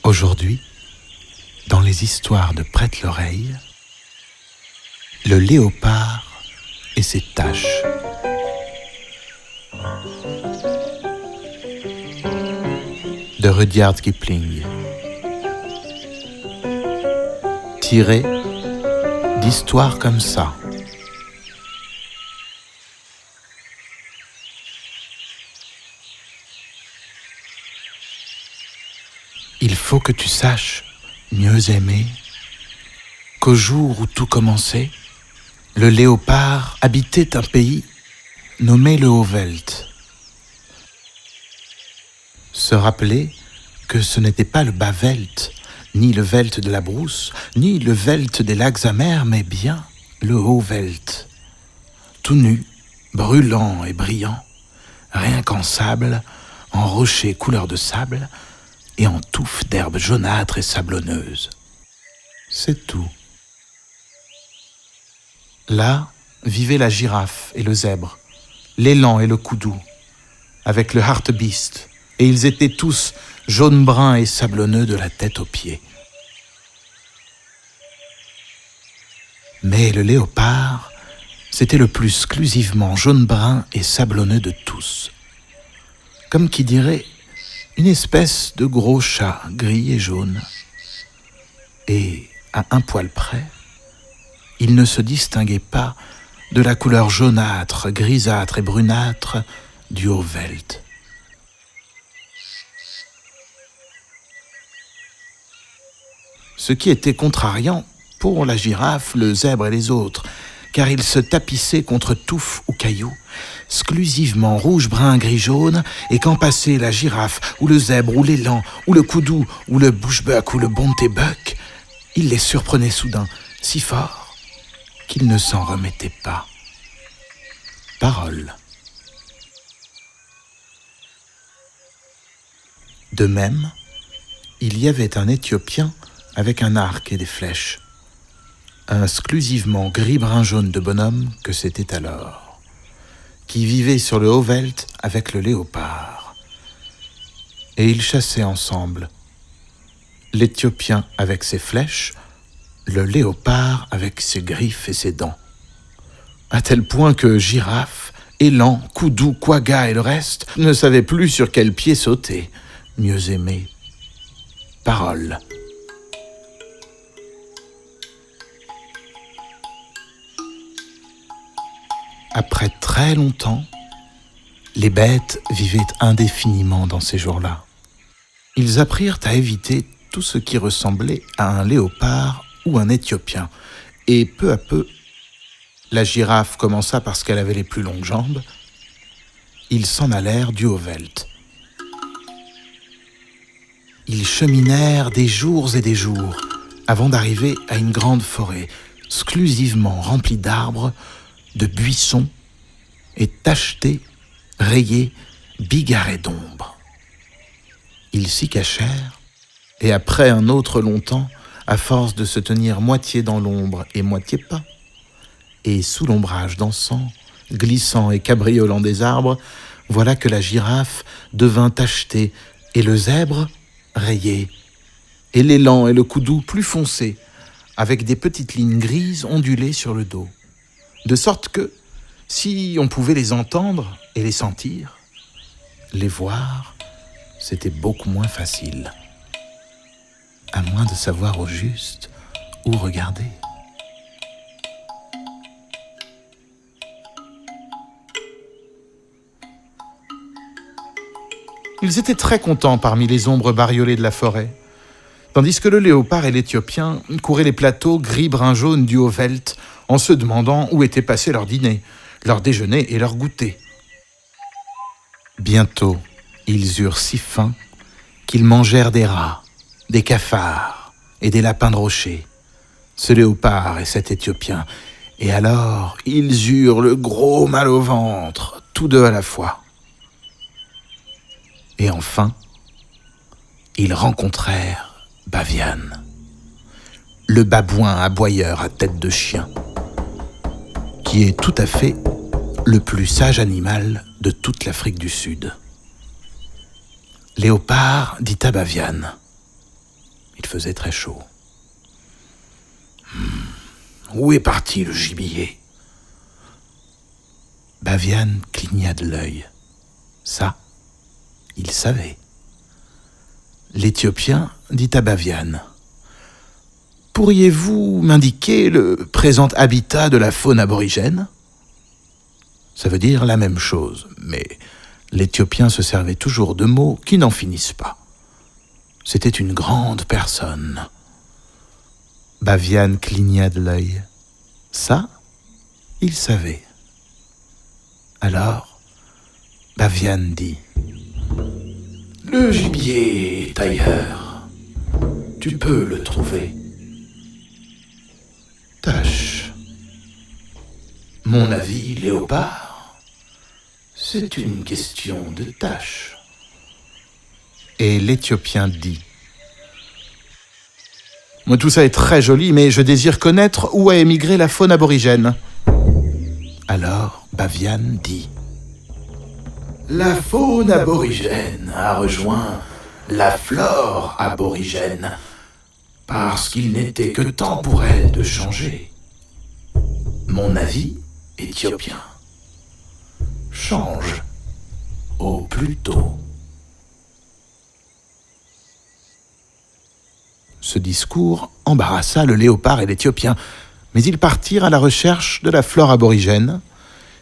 Aujourd'hui, dans les histoires de Prête l'oreille, le léopard et ses taches. De Rudyard Kipling. Tiré d'histoires comme ça. Il faut que tu saches, mieux aimé, qu'au jour où tout commençait, le léopard habitait un pays nommé le Haut-Veld. Se rappeler que ce n'était pas le Bas-Veld, ni le Veld de la brousse, ni le Veld des lacs amers, mais bien le Haut-Veld. Tout nu, brûlant et brillant, rien qu'en sable, en rochers couleur de sable, et en touffes d'herbes jaunâtres et sablonneuses. C'est tout. Là vivaient la girafe et le zèbre, l'élan et le koudou, avec le hartebeest, et ils étaient tous jaune-brun et sablonneux de la tête aux pieds. Mais le léopard, c'était le plus exclusivement jaune-brun et sablonneux de tous. Comme qui dirait une espèce de gros chat gris et jaune. Et à un poil près, il ne se distinguait pas de la couleur jaunâtre, grisâtre et brunâtre du Haut-Veld. Ce qui était contrariant pour la girafe, le zèbre et les autres, car ils se tapissaient contre touffes ou cailloux, exclusivement rouge, brun, gris, jaune, et quand passait la girafe, ou le zèbre, ou l'élan, ou le koudou, ou le bushbuck, ou le bontebuck, il les surprenait soudain si fort qu'ils ne s'en remettaient pas. Parole. De même, il y avait un Éthiopien avec un arc et des flèches, un exclusivement gris-brun-jaune de bonhomme que c'était alors, qui vivait sur le Haut-Veld avec le léopard. Et ils chassaient ensemble, l'Éthiopien avec ses flèches, le léopard avec ses griffes et ses dents. À tel point que girafe, élan, koudou, quagga et le reste ne savaient plus sur quel pied sauter. Mieux aimé. Parole. Après très longtemps, les bêtes vivaient indéfiniment dans ces jours-là. Ils apprirent à éviter tout ce qui ressemblait à un léopard ou un Éthiopien, et peu à peu, la girafe commença parce qu'elle avait les plus longues jambes, ils s'en allèrent du Haut-Veld. Ils cheminèrent des jours et des jours avant d'arriver à une grande forêt exclusivement remplie d'arbres, de buissons et tachetés, rayés, bigarrés d'ombre. Ils s'y cachèrent, et après un autre longtemps, à force de se tenir moitié dans l'ombre et moitié pas, et sous l'ombrage dansant, glissant et cabriolant des arbres, voilà que la girafe devint tachetée, et le zèbre rayé, et l'élan et le koudou plus foncé, avec des petites lignes grises ondulées sur le dos. De sorte que, si on pouvait les entendre et les sentir, les voir, c'était beaucoup moins facile. À moins de savoir au juste où regarder. Ils étaient très contents parmi les ombres bariolées de la forêt, tandis que le léopard et l'Éthiopien couraient les plateaux gris-brun-jaune du Haut-Veld en se demandant où était passé leur dîner, leur déjeuner et leur goûter. Bientôt, ils eurent si faim qu'ils mangèrent des rats, des cafards et des lapins de rocher, ce léopard et cet Éthiopien, et alors ils eurent le gros mal au ventre, tous deux à la fois. Et enfin, ils rencontrèrent Bavian, le babouin aboyeur à tête de chien, qui est tout à fait le plus sage animal de toute l'Afrique du Sud. Léopard dit à Bavian : Il faisait très chaud. Où est parti le gibier ? Bavian cligna de l'œil. Ça, il savait. L'Éthiopien dit à Bavian : « Pourriez-vous m'indiquer le présent habitat de la faune aborigène ?» Ça veut dire la même chose, mais l'Éthiopien se servait toujours de mots qui n'en finissent pas. C'était une grande personne. Bavian cligna de l'œil. Ça, il savait. Alors, Bavian dit : « Le gibier est ailleurs. Tu peux le trouver. » Tâche. Mon avis, léopard, c'est une question de tâche. Et l'Éthiopien dit : « Tout ça est très joli, mais je désire connaître où a émigré la faune aborigène. » Alors Bavian dit : « La faune aborigène a rejoint la flore aborigène, parce qu'il n'était que temps pour elle de changer. Mon avis, Éthiopien, change au plus tôt. » Ce discours embarrassa le léopard et l'Éthiopien, mais ils partirent à la recherche de la flore aborigène,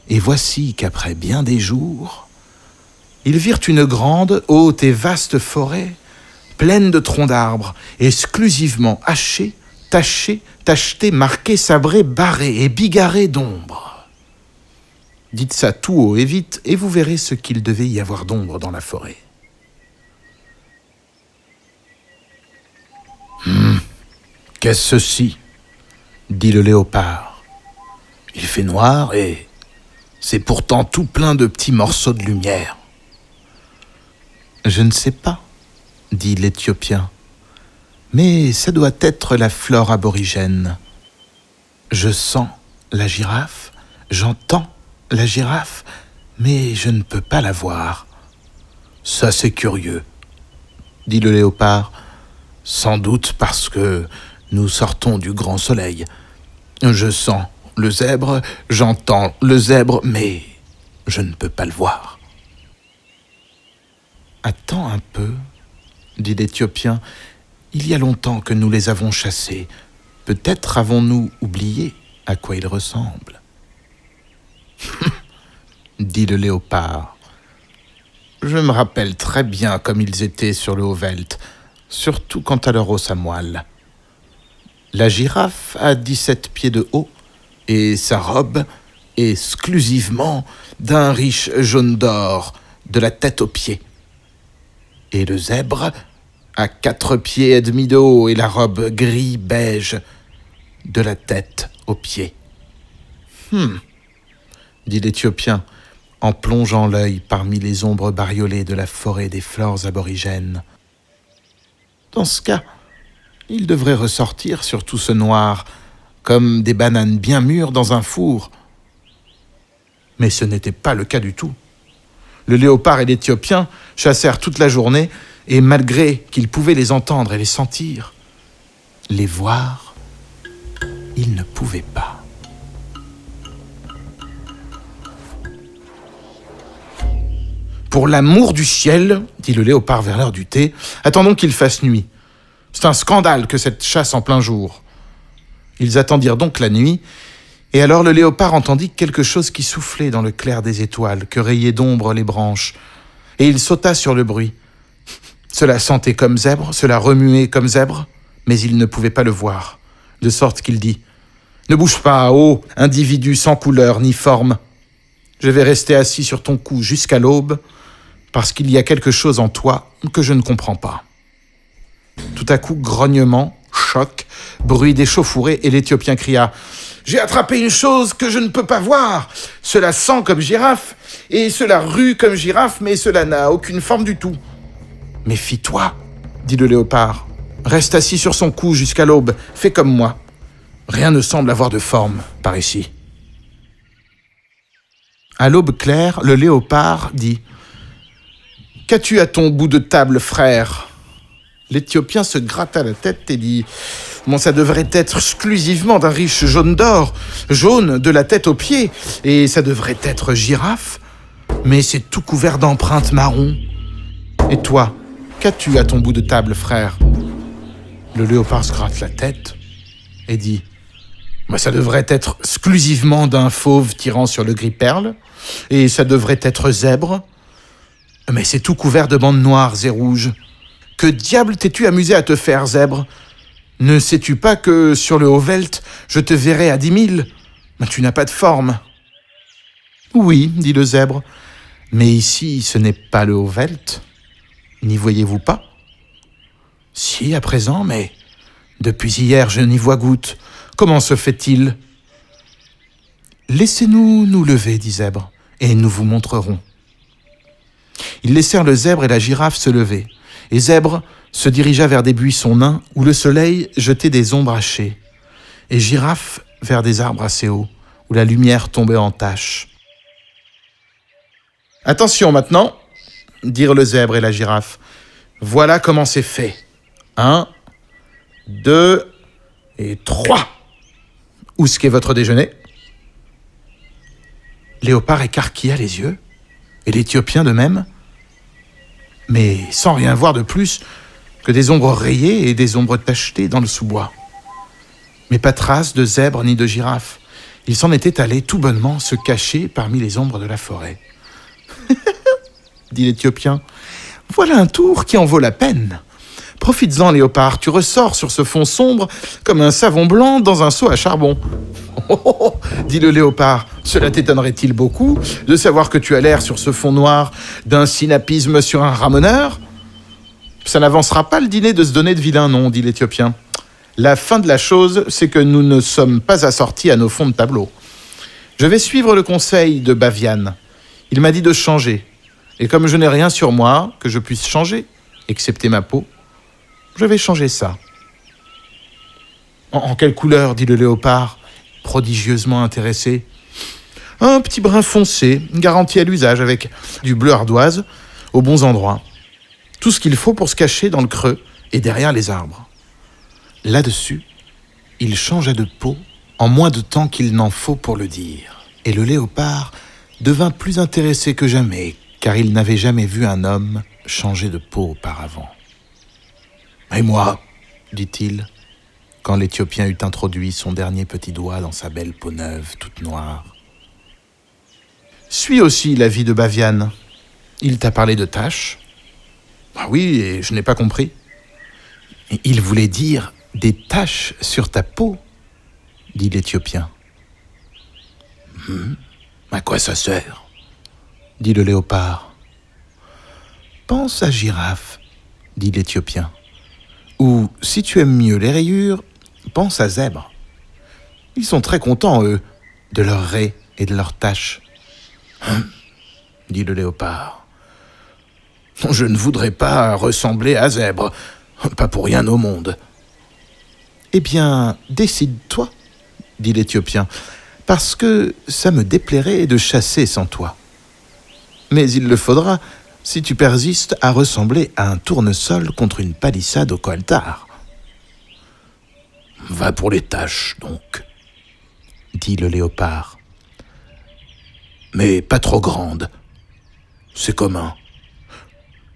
et voici qu'après bien des jours, ils virent une grande, haute et vaste forêt, pleine de troncs d'arbres, exclusivement hachés, tachés, tachetés, marqués, sabrés, barrés et bigarrés d'ombre. Dites ça tout haut et vite, et vous verrez ce qu'il devait y avoir d'ombre dans la forêt. Qu'est-ce ceci ? Dit le léopard. Il fait noir et c'est pourtant tout plein de petits morceaux de lumière. Je ne sais pas, dit l'Éthiopien, mais ça doit être la flore aborigène. Je sens la girafe, j'entends la girafe, mais je ne peux pas la voir. Ça c'est curieux, dit le léopard, sans doute parce que nous sortons du grand soleil. Je sens le zèbre, j'entends le zèbre, mais je ne peux pas le voir. Attends un peu, dit l'Éthiopien. Il y a longtemps que nous les avons chassés. Peut-être avons-nous oublié à quoi ils ressemblent. Dit le léopard. Je me rappelle très bien comme ils étaient sur le Haut-Veld, surtout quant à leur os à moelle. La girafe a 17 pieds de haut et sa robe est exclusivement d'un riche jaune d'or de la tête aux pieds. Et le zèbre a 4 pieds et demi de haut et la robe gris-beige de la tête aux pieds. Dit l'Éthiopien en plongeant l'œil parmi les ombres bariolées de la forêt des flores aborigènes. Dans ce cas, il devrait ressortir sur tout ce noir, comme des bananes bien mûres dans un four. Mais ce n'était pas le cas du tout. Le léopard et l'Éthiopien chassèrent toute la journée, et malgré qu'ils pouvaient les entendre et les sentir, les voir, ils ne pouvaient pas. Pour l'amour du ciel, dit le léopard vers l'heure du thé, attendons qu'il fasse nuit. C'est un scandale que cette chasse en plein jour. Ils attendirent donc la nuit, et alors le léopard entendit quelque chose qui soufflait dans le clair des étoiles, que rayaient d'ombre les branches, et il sauta sur le bruit. Cela sentait comme zèbre, cela remuait comme zèbre, mais il ne pouvait pas le voir, de sorte qu'il dit : « Ne bouge pas, ô individu sans couleur ni forme. Je vais rester assis sur ton cou jusqu'à l'aube, parce qu'il y a quelque chose en toi que je ne comprends pas. » Tout à coup, grognement, choc, bruit d'échauffourée, et l'Éthiopien cria : « J'ai attrapé une chose que je ne peux pas voir. Cela sent comme girafe, et cela rue comme girafe, mais cela n'a aucune forme du tout. » « Méfie-toi, dit le léopard. Reste assis sur son cou jusqu'à l'aube, fais comme moi. Rien ne semble avoir de forme par ici. » À l'aube claire, le léopard dit : « Qu'as-tu à ton bout de table, frère ? » L'Éthiopien se gratta la tête et dit « Bon, ça devrait être exclusivement d'un riche jaune d'or, jaune de la tête aux pieds, et ça devrait être girafe, mais c'est tout couvert d'empreintes marron. Et toi, qu'as-tu à ton bout de table, frère ?» Le léopard se gratte la tête et dit « Ça devrait être exclusivement d'un fauve tirant sur le gris-perle, et ça devrait être zèbre, mais c'est tout couvert de bandes noires et rouges. Que diable t'es-tu amusé à te faire, zèbre? Ne sais-tu pas que sur le Haut-Velt, je te verrai à 10 000? Mais tu n'as pas de forme. » « Oui, dit le zèbre, mais ici ce n'est pas le Haut-Velt. N'y voyez-vous pas? » « Si, à présent, mais depuis hier je n'y vois goutte. Comment se fait-il? »« Laissez-nous nous lever, dit Zèbre, et nous vous montrerons. » Ils laissèrent le zèbre et la girafe se lever, et Zèbre se dirigea vers des buissons nains où le soleil jetait des ombres hachées, et Girafe vers des arbres assez hauts où la lumière tombait en taches. « Attention maintenant, dirent le zèbre et la girafe. Voilà comment c'est fait. 1, 2 et 3. Où est-ce qu'est votre déjeuner? » Léopard écarquilla les yeux, et l'Éthiopien de même, mais sans rien voir de plus que des ombres rayées et des ombres tachetées dans le sous-bois. Mais pas trace de zèbre ni de girafe. Ils s'en étaient allés tout bonnement se cacher parmi les ombres de la forêt. « dit l'Éthiopien, « voilà un tour qui en vaut la peine. Profites-en, Léopard, tu ressors sur ce fond sombre comme un savon blanc dans un seau à charbon. » Oh, dit le léopard, cela t'étonnerait-il beaucoup de savoir que tu as l'air sur ce fond noir d'un synapisme sur un ramoneur? Ça n'avancera pas le dîner de se donner de vilains noms, dit l'Éthiopien. La fin de la chose, c'est que nous ne sommes pas assortis à nos fonds de tableau. Je vais suivre le conseil de Baviane. Il m'a dit de changer. Et comme je n'ai rien sur moi que je puisse changer, excepté ma peau, je vais changer ça. En quelle couleur, dit le léopard, prodigieusement intéressé. Un petit brun foncé, garanti à l'usage, avec du bleu ardoise, aux bons endroits. Tout ce qu'il faut pour se cacher dans le creux et derrière les arbres. Là-dessus, il changea de peau en moins de temps qu'il n'en faut pour le dire. Et le léopard devint plus intéressé que jamais, car il n'avait jamais vu un homme changer de peau auparavant. « Et moi, dit-il, quand l'Éthiopien eut introduit son dernier petit doigt dans sa belle peau neuve, toute noire. « Suis aussi l'avis de Baviane. Il t'a parlé de taches. »« Ah oui, et je n'ai pas compris. »« Il voulait dire des taches sur ta peau, » dit l'Éthiopien. « À quoi ça sert ?» dit le léopard. « Pense à Girafe, » dit l'Éthiopien. « Ou, si tu aimes mieux les rayures, pense à Zèbre. Ils sont très contents, eux, de leurs raies et de leurs taches. » dit le léopard. « Je ne voudrais pas ressembler à Zèbre, pas pour rien au monde. »« Eh bien, décide-toi, » dit l'Éthiopien, « parce que ça me déplairait de chasser sans toi. Mais il le faudra si tu persistes à ressembler à un tournesol contre une palissade au coaltar. »« Va pour les taches, donc, » dit le léopard. « Mais pas trop grande. C'est commun.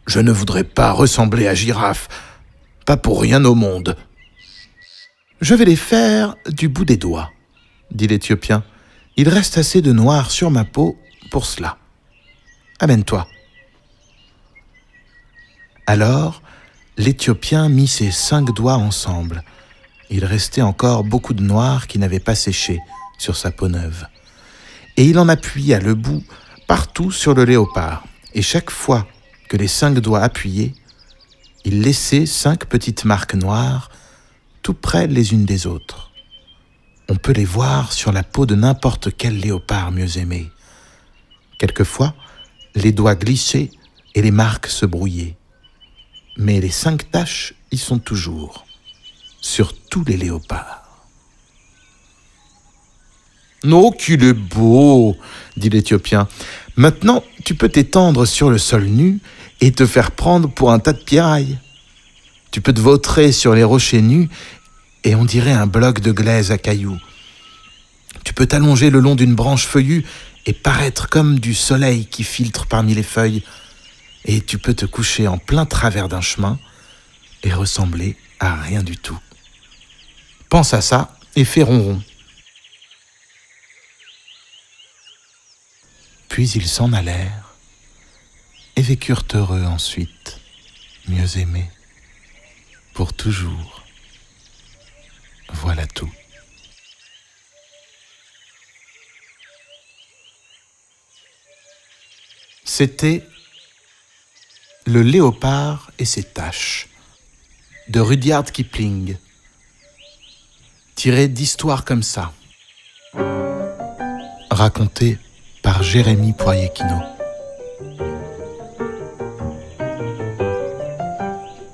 Je ne voudrais pas ressembler à Girafe, pas pour rien au monde. »« Je vais les faire du bout des doigts, » dit l'Éthiopien. « Il reste assez de noir sur ma peau pour cela. Amène-toi. » Alors, l'Éthiopien mit ses 5 doigts ensemble. Il restait encore beaucoup de noir qui n'avait pas séché sur sa peau neuve. Et il en appuya le bout partout sur le léopard. Et chaque fois que les 5 doigts appuyaient, il laissait 5 petites marques noires, tout près les unes des autres. On peut les voir sur la peau de n'importe quel léopard mieux aimé. Quelquefois, les doigts glissaient et les marques se brouillaient. Mais les 5 taches y sont toujours, sur tous les léopards. « Oh, qu'il est beau !» dit l'Éthiopien. « Maintenant, tu peux t'étendre sur le sol nu et te faire prendre pour un tas de pierrailles. » Tu peux te vautrer sur les rochers nus et on dirait un bloc de glaise à cailloux. Tu peux t'allonger le long d'une branche feuillue et paraître comme du soleil qui filtre parmi les feuilles. Et tu peux te coucher en plein travers d'un chemin et ressembler à rien du tout. Pense à ça et fais ronron. Puis ils s'en allèrent et vécurent heureux ensuite, mieux aimés, pour toujours. Voilà tout. C'était Le léopard et ses taches de Rudyard Kipling, tiré d'histoires comme ça, raconté par Jérémy Poirier-Quinault.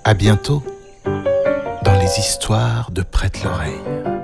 À bientôt dans les histoires de Prête l'oreille.